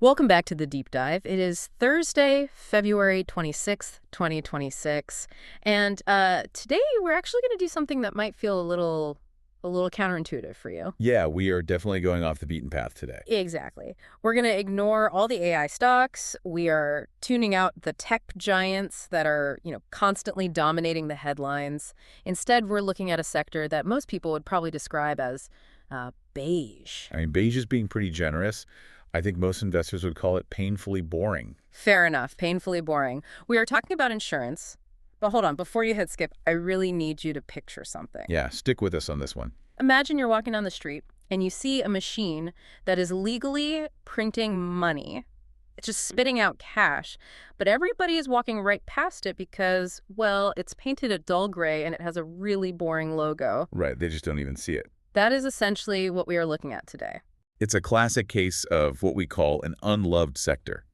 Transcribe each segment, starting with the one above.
Welcome back to the deep dive. It is Thursday, February 26th, 2026. And today we're actually going to do something that might feel a little counterintuitive for you. Yeah, we are definitely going off the beaten path today. Exactly. We're going to ignore all the AI stocks. We are tuning out the tech giants that are, constantly dominating the headlines. Instead, we're looking at a sector that most people would probably describe as beige. I mean, beige is being pretty generous. I think most investors would call it painfully boring. Fair enough. Painfully boring. We are talking about insurance. But hold on, before you hit skip, I really need you to picture something. Yeah, stick with us on this one. Imagine you're walking down the street and you see a machine that is legally printing money. It's just spitting out cash. But everybody is walking right past it because, well, it's painted a dull gray and it has a really boring logo. Right, they just don't even see it. That is essentially what we are looking at today. It's a classic case of what we call an unloved sector.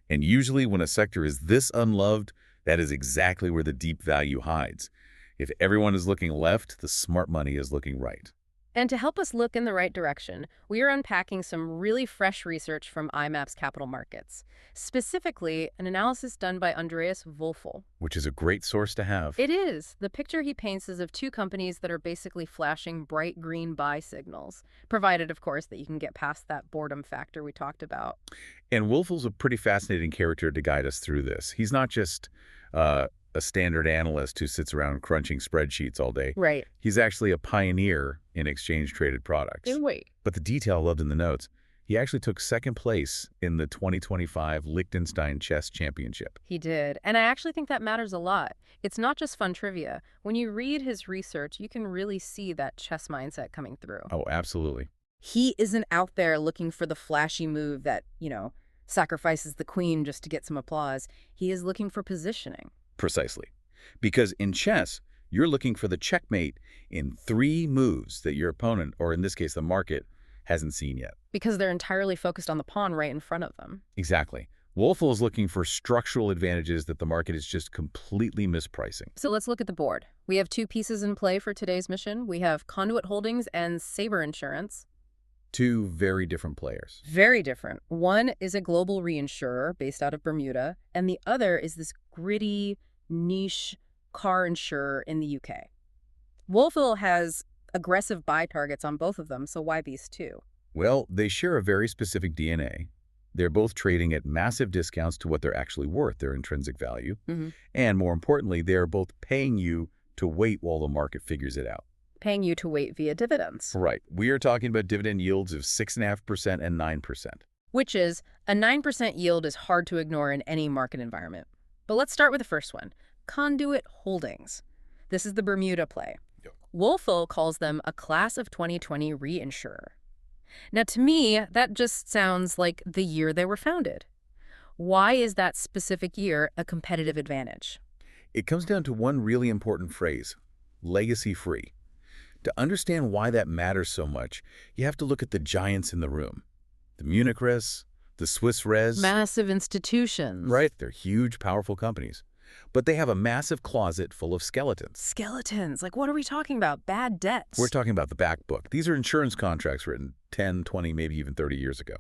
And usually when a sector is this unloved, that is exactly where the deep value hides. If everyone is looking left, the smart money is looking right. And to help us look in the right direction, we are unpacking some really fresh research from iMaps Capital Markets, specifically an analysis done by Andreas Wolfel. Which is a great source to have. It is. The picture he paints is of two companies that are basically flashing bright green buy signals, provided, of course, that you can get past that boredom factor we talked about. And Wolfel's a pretty fascinating character to guide us through this. He's not just a standard analyst who sits around crunching spreadsheets all day. Right. He's actually a pioneer in exchange-traded products. And wait. But the detail I loved in the notes, he actually took second place in the 2025 Liechtenstein Chess Championship. He did. And I actually think that matters a lot. It's not just fun trivia. When you read his research, you can really see that chess mindset coming through. Oh, absolutely. He isn't out there looking for the flashy move that, sacrifices the queen just to get some applause. He is looking for positioning. Precisely. Because in chess, you're looking for the checkmate in 3 moves that your opponent, or in this case the market, hasn't seen yet. Because they're entirely focused on the pawn right in front of them. Exactly. Wolfel is looking for structural advantages that the market is just completely mispricing. So let's look at the board. We have 2 pieces in play for today's mission. We have Conduit Holdings and Sabre Insurance. 2 very different players. Very different. One is a global reinsurer based out of Bermuda, and the other is this gritty, niche car insurer in the UK. Wolfel has aggressive buy targets on both of them, so why these two? Well, they share a very specific DNA. They're both trading at massive discounts to what they're actually worth, their intrinsic value. And more importantly, they're both paying you to wait while the market figures it out. Paying you to wait via dividends. Right. We are talking about dividend yields of 6.5% and 9%. Which is, a 9% yield is hard to ignore in any market environment. But let's start with the first one, Conduit Holdings. This is the Bermuda play. Yep. Wolfel calls them a class of 2020 reinsurer. Now, to me, that just sounds like the year they were founded. Why is that specific year a competitive advantage? It comes down to one really important phrase, legacy-free. To understand why that matters so much, you have to look at the giants in the room. The Munich Res, the Swiss Res. Massive institutions. Right, they're huge, powerful companies. But they have a massive closet full of skeletons. Skeletons? Like, what are we talking about? Bad debts? We're talking about the back book. These are insurance contracts written 10, 20, maybe even 30 years ago.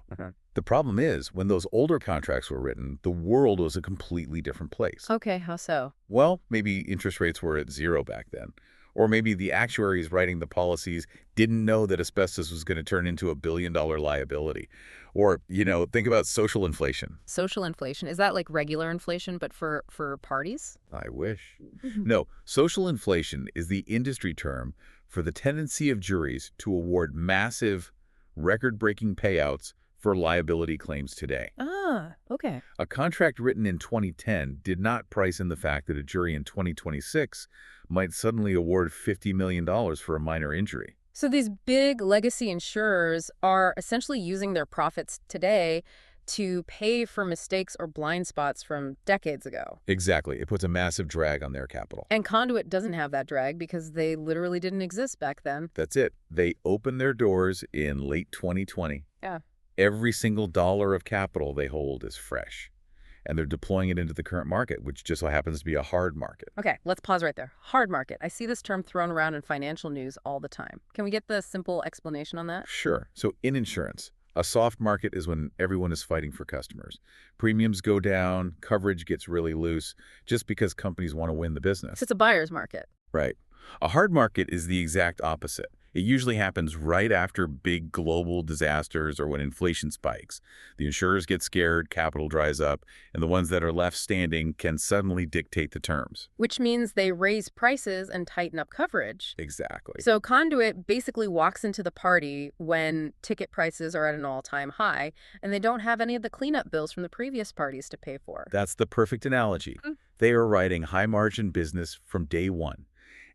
The problem is, when those older contracts were written, the world was a completely different place. Okay, how so? Well, maybe interest rates were at 0 back then. Or maybe the actuaries writing the policies didn't know that asbestos was going to turn into a billion-dollar liability. Or, think about social inflation. Social inflation? Is that like regular inflation, but for parties? I wish. No, social inflation is the industry term for the tendency of juries to award massive, record-breaking payouts for liability claims today. Ah, okay. A contract written in 2010 did not price in the fact that a jury in 2026 might suddenly award $50 million for a minor injury. So these big legacy insurers are essentially using their profits today to pay for mistakes or blind spots from decades ago. Exactly. It puts a massive drag on their capital. And Conduit doesn't have that drag because they literally didn't exist back then. That's it. They opened their doors in late 2020. Yeah. Every single dollar of capital they hold is fresh. And they're deploying it into the current market, which just so happens to be a hard market. Okay, let's pause right there. Hard market. I see this term thrown around in financial news all the time. Can we get the simple explanation on that? Sure. So in insurance, A soft market is when everyone is fighting for customers. Premiums go down, coverage gets really loose, just because companies want to win the So business. it's a buyer's market. Right. A hard market is the exact opposite. It usually happens right after big global disasters or when inflation spikes. The insurers get scared, capital dries up, and the ones that are left standing can suddenly dictate the terms. Which means they raise prices and tighten up coverage. Exactly. So Conduit basically walks into the party when ticket prices are at an all-time high, and they don't have any of the cleanup bills from the previous parties to pay for. That's the perfect analogy. Mm. They are writing high-margin business from day one.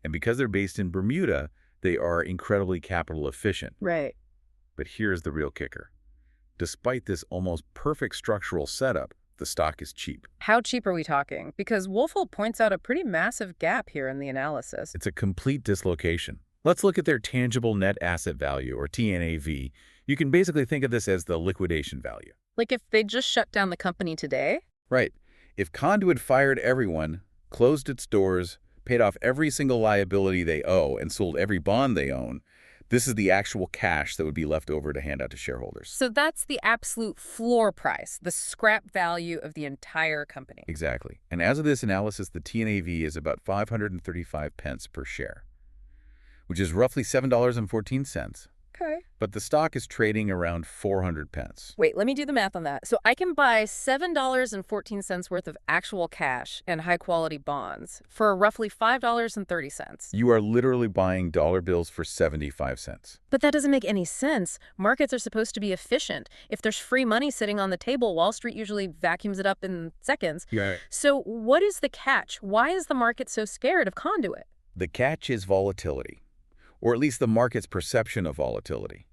And because they're based in Bermuda, they are incredibly capital efficient. Right. But here's the real kicker. Despite this almost perfect structural setup, the stock is cheap. How cheap are we talking? Because Wolfel points out a pretty massive gap here in the analysis. It's a complete dislocation. Let's look at their tangible net asset value, or TNAV. You can basically think of this as the liquidation value. Like if they just shut down the company today? Right. If Conduit fired everyone, closed its doors, paid off every single liability they owe, and sold every bond they own, this is the actual cash that would be left over to hand out to shareholders. So that's the absolute floor price, the scrap value of the entire company. Exactly. And as of this analysis, the TNAV is about 535 pence per share, which is roughly $7.14. Okay. But the stock is trading around 400 pence. Wait, let me do the math on that. So I can buy $7.14 worth of actual cash and high-quality bonds for roughly $5.30. You are literally buying dollar bills for 75 cents. But that doesn't make any sense. Markets are supposed to be efficient. If there's free money sitting on the table, Wall Street usually vacuums it up in seconds. Yeah. So what is the catch? Why is the market so scared of Conduit? The catch is volatility, or at least the market's perception of volatility.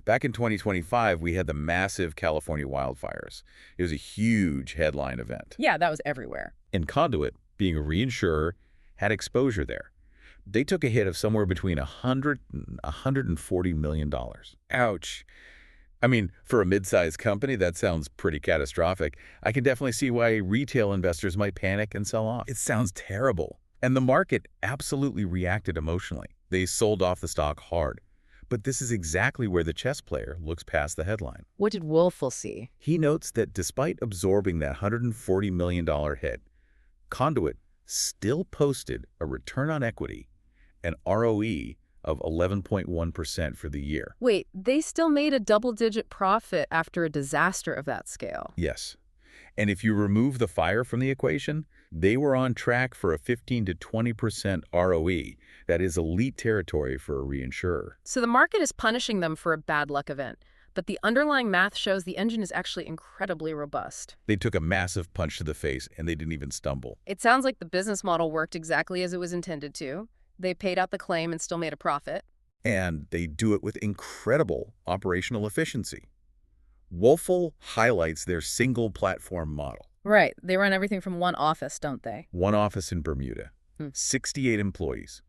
Back in 2025, we had the massive California wildfires. It was a huge headline event. Yeah, that was everywhere. And Conduit, being a reinsurer, had exposure there. They took a hit of somewhere between $100 and $140 million. Ouch. I mean, for a mid-sized company, that sounds pretty catastrophic. I can definitely see why retail investors might panic and sell off. It sounds terrible. And the market absolutely reacted emotionally. They sold off the stock hard. But this is exactly where the chess player looks past the headline. What did Wolfel see? He notes that despite absorbing that $140 million hit, Conduit still posted a return on equity, an ROE of 11.1% for the year. Wait, they still made a double-digit profit after a disaster of that scale. Yes. And if you remove the fire from the equation, they were on track for a 15 to 20% ROE. That is elite territory for a reinsurer. So the market is punishing them for a bad luck event, but the underlying math shows the engine is actually incredibly robust. They took a massive punch to the face, and they didn't even stumble. It sounds like the business model worked exactly as it was intended to. They paid out the claim and still made a profit. And they do it with incredible operational efficiency. Wolfel highlights their single platform model. Right. They run everything from one office, don't they? One office in Bermuda, Hmm. 68 employees.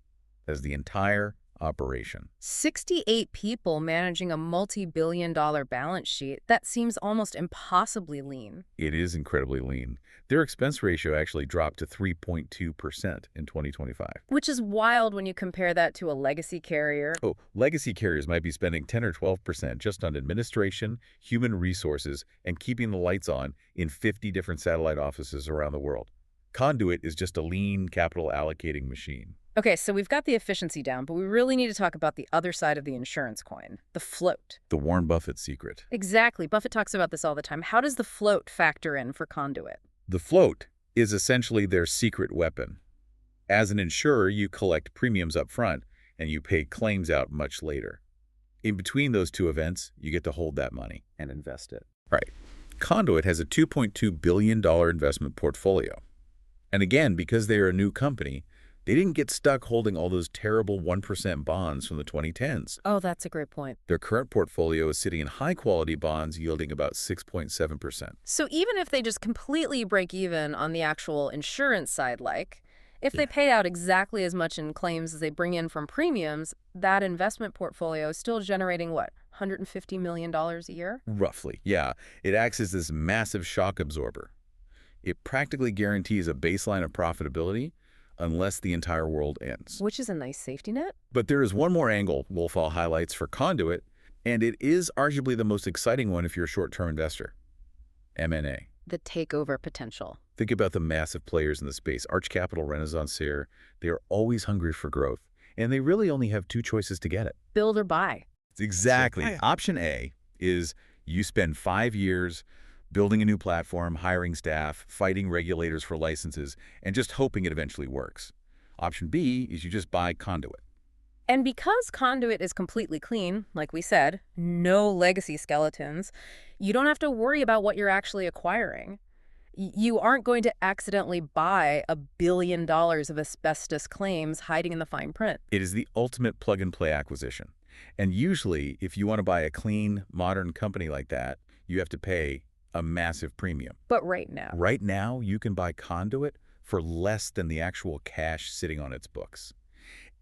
That's the entire operation. 68 people managing a multi-billion-dollar balance sheet. That seems almost impossibly lean. It is incredibly lean. Their expense ratio actually dropped to 3.2% in 2025. Which is wild when you compare that to a legacy carrier. Oh, legacy carriers might be spending 10 or 12% just on administration, human resources, and keeping the lights on in 50 different satellite offices around the world. Conduit is just a lean capital allocating machine. Okay, so we've got the efficiency down, but we really need to talk about the other side of the insurance coin, the float. The Warren Buffett secret. Exactly. Buffett talks about this all the time. How does the float factor in for Conduit? The float is essentially their secret weapon. As an insurer, you collect premiums up front and you pay claims out much later. In between those two events, you get to hold that money and invest it. Right. Conduit has a $2.2 billion investment portfolio. And again, because they are a new company, they didn't get stuck holding all those terrible 1% bonds from the 2010s. Oh, that's a great point. Their current portfolio is sitting in high-quality bonds yielding about 6.7%. So even if they just completely break even on the actual insurance side, if they pay out exactly as much in claims as they bring in from premiums, that investment portfolio is still generating, what, $150 million a year? Roughly, yeah. It acts as this massive shock absorber. It practically guarantees a baseline of profitability unless the entire world ends. Which is a nice safety net. But there is one more angle Wolfall highlights for Conduit, And it is arguably the most exciting one if you're a short-term investor, M&A. The takeover potential. Think about the massive players in the space, Arch Capital, Renaissance here. They are always hungry for growth, and they really only have two choices to get it. Build or buy. Exactly. Right. Option A is you spend 5 years building a new platform, hiring staff, fighting regulators for licenses, and just hoping it eventually works. Option B is you just buy Conduit. And because Conduit is completely clean, like we said, no legacy skeletons, you don't have to worry about what you're actually acquiring. You aren't going to accidentally buy $1 billion of asbestos claims hiding in the fine print. It is the ultimate plug-and-play acquisition. And usually, if you want to buy a clean, modern company like that, you have to pay a massive premium. But right now. Right now, you can buy Conduit for less than the actual cash sitting on its books.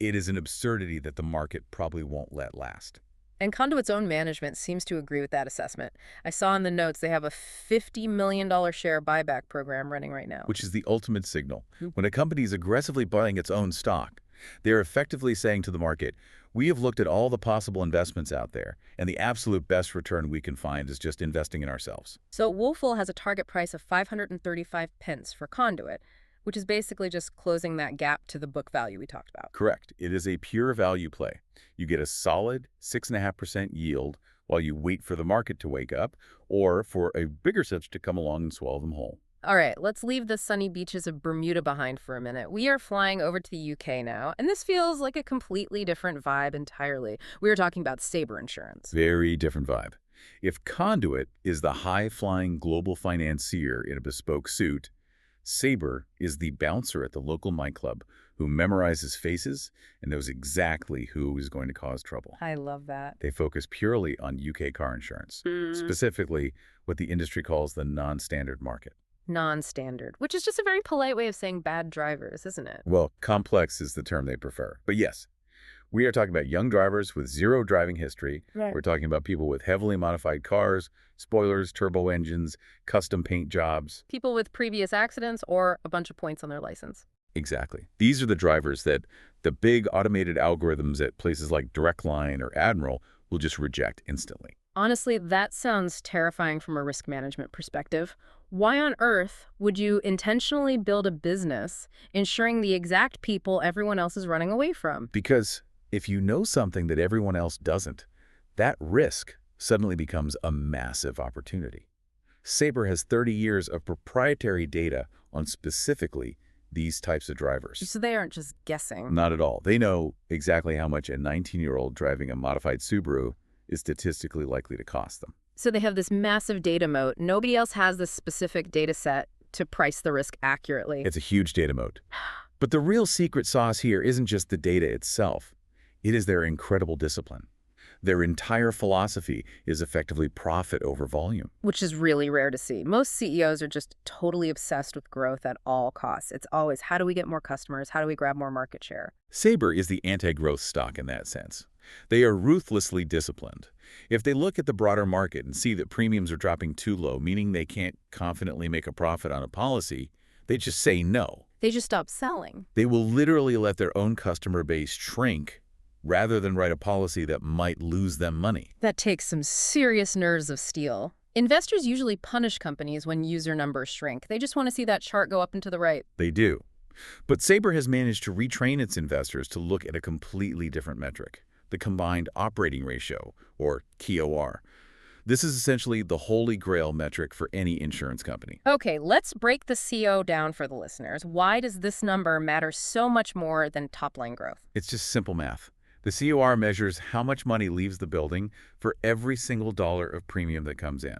It is an absurdity that the market probably won't let last. And Conduit's own management seems to agree with that assessment. I saw in the notes they have a $50 million share buyback program running right now. Which is the ultimate signal. When a company is aggressively buying its own stock, they're effectively saying to the market, we have looked at all the possible investments out there, and the absolute best return we can find is just investing in ourselves. So Woolful has a target price of 535 pence for Conduit, which is basically just closing that gap to the book value we talked about. Correct. It is a pure value play. You get a solid 6.5% yield while you wait for the market to wake up or for a bigger fish to come along and swallow them whole. All right, let's leave the sunny beaches of Bermuda behind for a minute. We are flying over to the UK now, and this feels like a completely different vibe entirely. We were talking about Sabre Insurance. Very different vibe. If Conduit is the high-flying global financier in a bespoke suit, Sabre is the bouncer at the local nightclub who memorizes faces and knows exactly who is going to cause trouble. I love that. They focus purely on UK car insurance, specifically what the industry calls the non-standard market. Non-standard, which is just a very polite way of saying bad drivers, isn't it? Well, complex is the term they prefer. But yes, we are talking about young drivers with zero driving history. Right. We're talking about people with heavily modified cars, spoilers, turbo engines, custom paint jobs. People with previous accidents or a bunch of points on their license. Exactly. These are the drivers that the big automated algorithms at places like Direct Line or Admiral will just reject instantly. Honestly, that sounds terrifying from a risk management perspective. Why on earth would you intentionally build a business ensuring the exact people everyone else is running away from? Because if you know something that everyone else doesn't, that risk suddenly becomes a massive opportunity. Sabre has 30 years of proprietary data on specifically these types of drivers. So they aren't just guessing. Not at all. They know exactly how much a 19-year-old driving a modified Subaru is statistically likely to cost them. So they have this massive data moat. Nobody else has this specific data set to price the risk accurately. It's a huge data moat. But the real secret sauce here isn't just the data itself. It is their incredible discipline. Their entire philosophy is effectively profit over volume. Which is really rare to see. Most CEOs are just totally obsessed with growth at all costs. It's always, how do we get more customers? How do we grab more market share? Sabre is the anti-growth stock in that sense. They are ruthlessly disciplined. If they look at the broader market and see that premiums are dropping too low, meaning they can't confidently make a profit on a policy, they just say no. They just stop selling. They will literally let their own customer base shrink rather than write a policy that might lose them money. That takes some serious nerves of steel. Investors usually punish companies when user numbers shrink. They just want to see that chart go up and to the right. They do. But Sabre has managed to retrain its investors to look at a completely different metric, the combined operating ratio, or KOR. This is essentially the holy grail metric for any insurance company. Okay, let's break the CO down for the listeners. Why does this number matter so much more than top-line growth? It's just simple math. The COR measures how much money leaves the building for every single dollar of premium that comes in.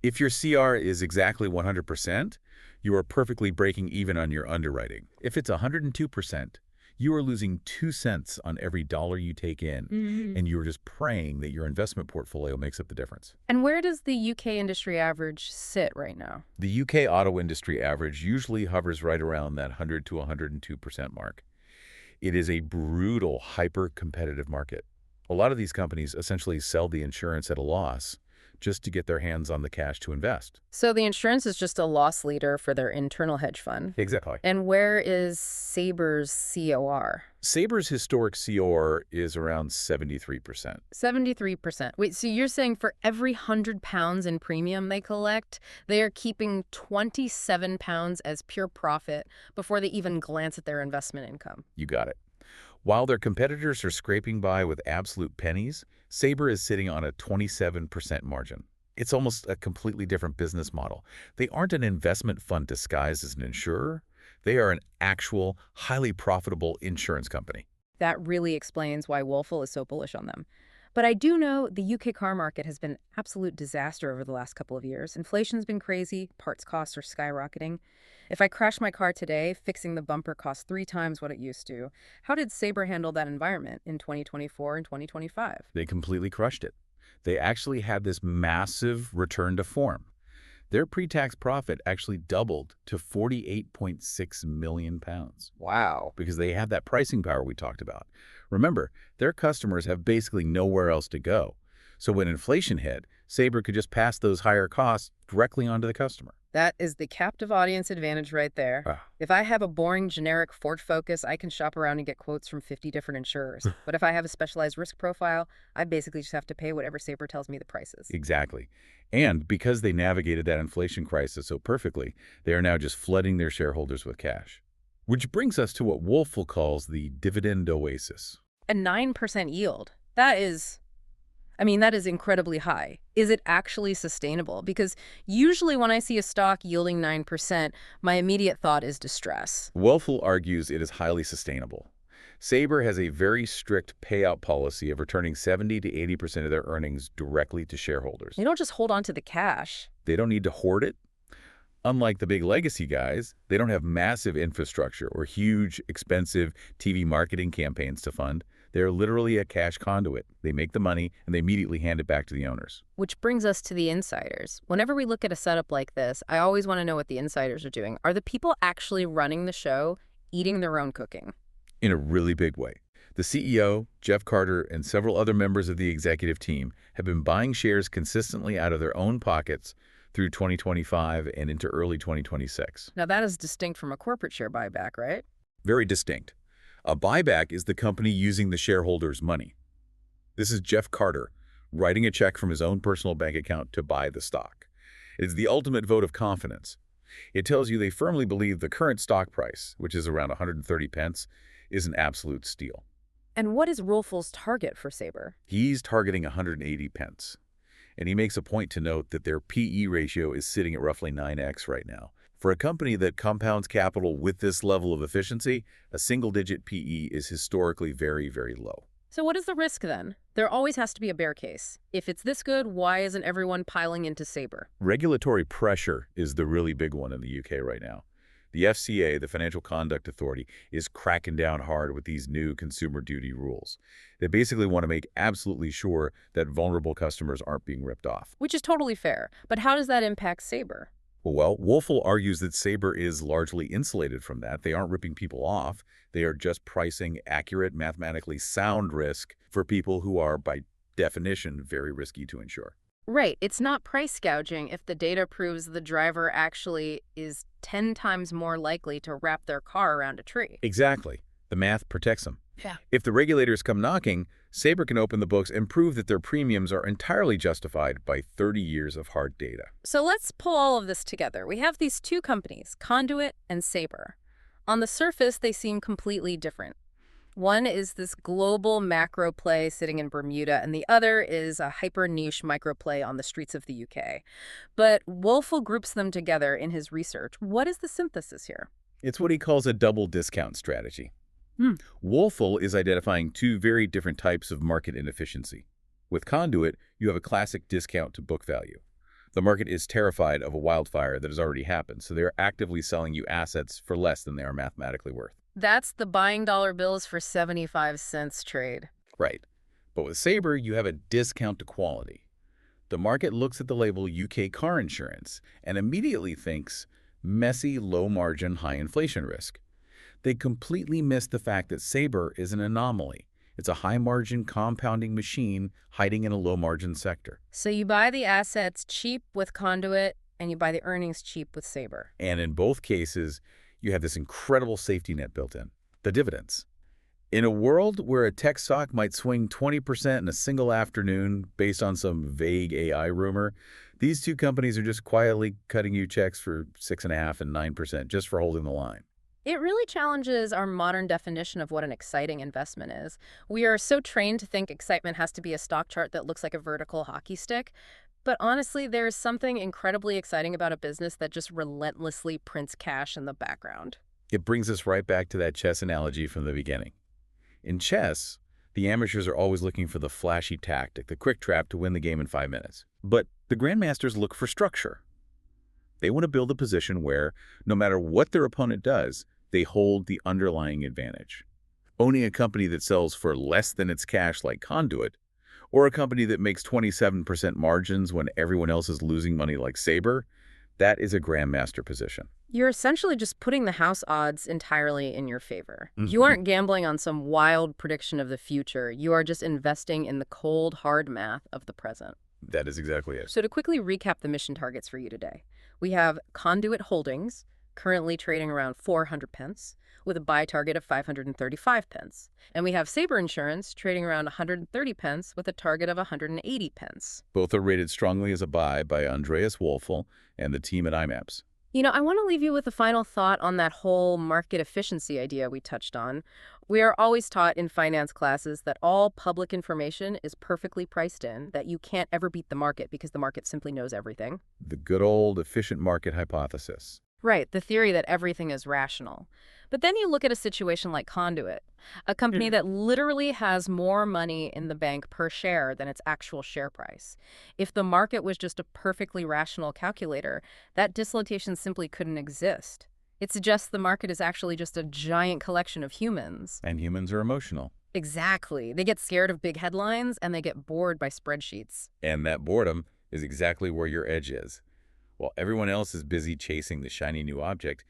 If your CR is exactly 100%, you are perfectly breaking even on your underwriting. If it's 102%, you are losing 2 cents on every dollar you take in, and you're just praying that your investment portfolio makes up the difference. And where does the UK industry average sit right now? The UK auto industry average usually hovers right around that 100 to 102% mark. It is a brutal, hyper-competitive market. A lot of these companies essentially sell the insurance at a loss just to get their hands on the cash to invest. So the insurance is just a loss leader for their internal hedge fund. Exactly. And where is Saber's COR? Saber's historic COR is around 73%. 73%. Wait, so you're saying for every £100 in premium they collect, they are keeping £27 as pure profit before they even glance at their investment income? You got it. While their competitors are scraping by with absolute pennies, Sabre is sitting on a 27% margin. It's almost a completely different business model. They aren't an investment fund disguised as an insurer. They are an actual, highly profitable insurance company. That really explains why Wolfel is so bullish on them. But I do know the UK car market has been an absolute disaster over the last couple of years. Inflation's been crazy, parts costs are skyrocketing. If I crash my car today, fixing the bumper costs 3 times what it used to. How did Sabre handle that environment in 2024 and 2025? They completely crushed it. They actually had this massive return to form. Their pre-tax profit actually doubled to £48.6 million Wow. because they have that pricing power we talked about. Remember, their customers have basically nowhere else to go. So when inflation hit, Sabre could just pass those higher costs directly onto the customer. That is the captive audience advantage right there. Ah. If I have a boring generic Ford Focus, I can shop around and get quotes from 50 different insurers. But if I have a specialized risk profile, I basically just have to pay whatever Sabre tells me the price is. Exactly. And because they navigated that inflation crisis so perfectly, they are now just flooding their shareholders with cash. Which brings us to what Wolfel calls the dividend oasis. A 9% yield. That is incredibly high. Is it actually sustainable? Because usually when I see a stock yielding 9%, my immediate thought is distress. Wolfel argues it is highly sustainable. Sabre has a very strict payout policy of returning 70 to 80% of their earnings directly to shareholders. They don't just hold on to the cash. They don't need to hoard it. Unlike the big legacy guys, they don't have massive infrastructure or huge, expensive TV marketing campaigns to fund. They're literally a cash conduit. They make the money and they immediately hand it back to the owners. Which brings us to the insiders. Whenever we look at a setup like this, I always want to know what the insiders are doing. Are the people actually running the show eating their own cooking? In a really big way. The CEO, Jeff Carter, and several other members of the executive team have been buying shares consistently out of their own pockets through 2025 and into early 2026. Now that is distinct from a corporate share buyback, right? Very distinct. A buyback is the company using the shareholders' money. This is Jeff Carter writing a check from his own personal bank account to buy the stock. It is the ultimate vote of confidence. It tells you they firmly believe the current stock price, which is around 130 pence, is an absolute steal. And what is Wolfel's target for Sabre? He's targeting 180 pence. And he makes a point to note that their PE ratio is sitting at roughly 9x right now. For a company that compounds capital with this level of efficiency, a single-digit PE is historically very, very low. So what is the risk then? There always has to be a bear case. If it's this good, why isn't everyone piling into Sabre? Regulatory pressure is the really big one in the UK right now. The FCA, the Financial Conduct Authority, is cracking down hard with these new consumer duty rules. They basically want to make absolutely sure that vulnerable customers aren't being ripped off. Which is totally fair. But how does that impact Sabre? Well, Wolfel argues that Sabre is largely insulated from that. They aren't ripping people off. They are just pricing accurate, mathematically sound risk for people who are, by definition, very risky to insure. Right. It's not price gouging if the data proves the driver actually is 10 times more likely to wrap their car around a tree. Exactly. The math protects them. Yeah. If the regulators come knocking, Sabre can open the books and prove that their premiums are entirely justified by 30 years of hard data. So let's pull all of this together. We have these two companies, Conduit and Sabre. On the surface, they seem completely different. One is this global macro play sitting in Bermuda, and the other is a hyper-niche micro play on the streets of the UK. But Wolfel groups them together in his research. What is the synthesis here? It's what he calls a double discount strategy. Wolfel is identifying two very different types of market inefficiency. With Conduit, you have a classic discount to book value. The market is terrified of a wildfire that has already happened, so they are actively selling you assets for less than they are mathematically worth. That's the buying dollar bills for 75 cents trade. Right. But with Sabre, you have a discount to quality. The market looks at the label UK car insurance and immediately thinks messy, low-margin, high inflation risk. They completely miss the fact that Sabre is an anomaly. It's a high-margin compounding machine hiding in a low-margin sector. So you buy the assets cheap with Conduit, and you buy the earnings cheap with Sabre. And in both cases, you have this incredible safety net built in, the dividends. In a world where a tech stock might swing 20% in a single afternoon based on some vague AI rumor, these two companies are just quietly cutting you checks for 6.5% and 9% just for holding the line. It really challenges our modern definition of what an exciting investment is. We are so trained to think excitement has to be a stock chart that looks like a vertical hockey stick. But honestly, there is something incredibly exciting about a business that just relentlessly prints cash in the background. It brings us right back to that chess analogy from the beginning. In chess, the amateurs are always looking for the flashy tactic, the quick trap to win the game in 5 minutes. But the grandmasters look for structure. They want to build a position where, no matter what their opponent does, they hold the underlying advantage. Owning a company that sells for less than its cash like Conduit, or a company that makes 27% margins when everyone else is losing money like Sabre, that is a grandmaster position. You're essentially just putting the house odds entirely in your favor. You aren't gambling on some wild prediction of the future. You are just investing in the cold, hard math of the present. That is exactly it. So to quickly recap the mission targets for you today, we have Conduit Holdings, currently trading around 400 pence, with a buy target of 535 pence. And we have Sabre Insurance trading around 130 pence with a target of 180 pence. Both are rated strongly as a buy by Andreas Wolfel and the team at iMaps. I want to leave you with a final thought on that whole market efficiency idea we touched on. We are always taught in finance classes that all public information is perfectly priced in, that you can't ever beat the market because the market simply knows everything. The good old efficient market hypothesis. Right, the theory that everything is rational. But then you look at a situation like Conduit, a company that literally has more money in the bank per share than its actual share price. If the market was just a perfectly rational calculator, that dislocation simply couldn't exist. It suggests the market is actually just a giant collection of humans. And humans are emotional. Exactly. They get scared of big headlines and they get bored by spreadsheets. And that boredom is exactly where your edge is. While everyone else is busy chasing the shiny new object,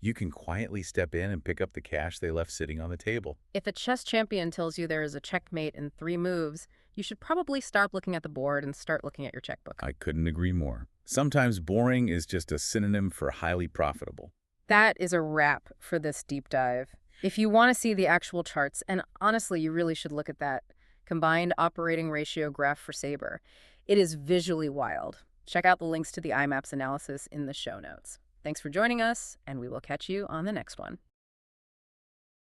you can quietly step in and pick up the cash they left sitting on the table. If a chess champion tells you there is a checkmate in 3 moves, you should probably stop looking at the board and start looking at your checkbook. I couldn't agree more. Sometimes boring is just a synonym for highly profitable. That is a wrap for this deep dive. If you want to see the actual charts, and honestly, you really should look at that combined operating ratio graph for Sabre. It is visually wild. Check out the links to the iMaps analysis in the show notes. Thanks for joining us, and we will catch you on the next one.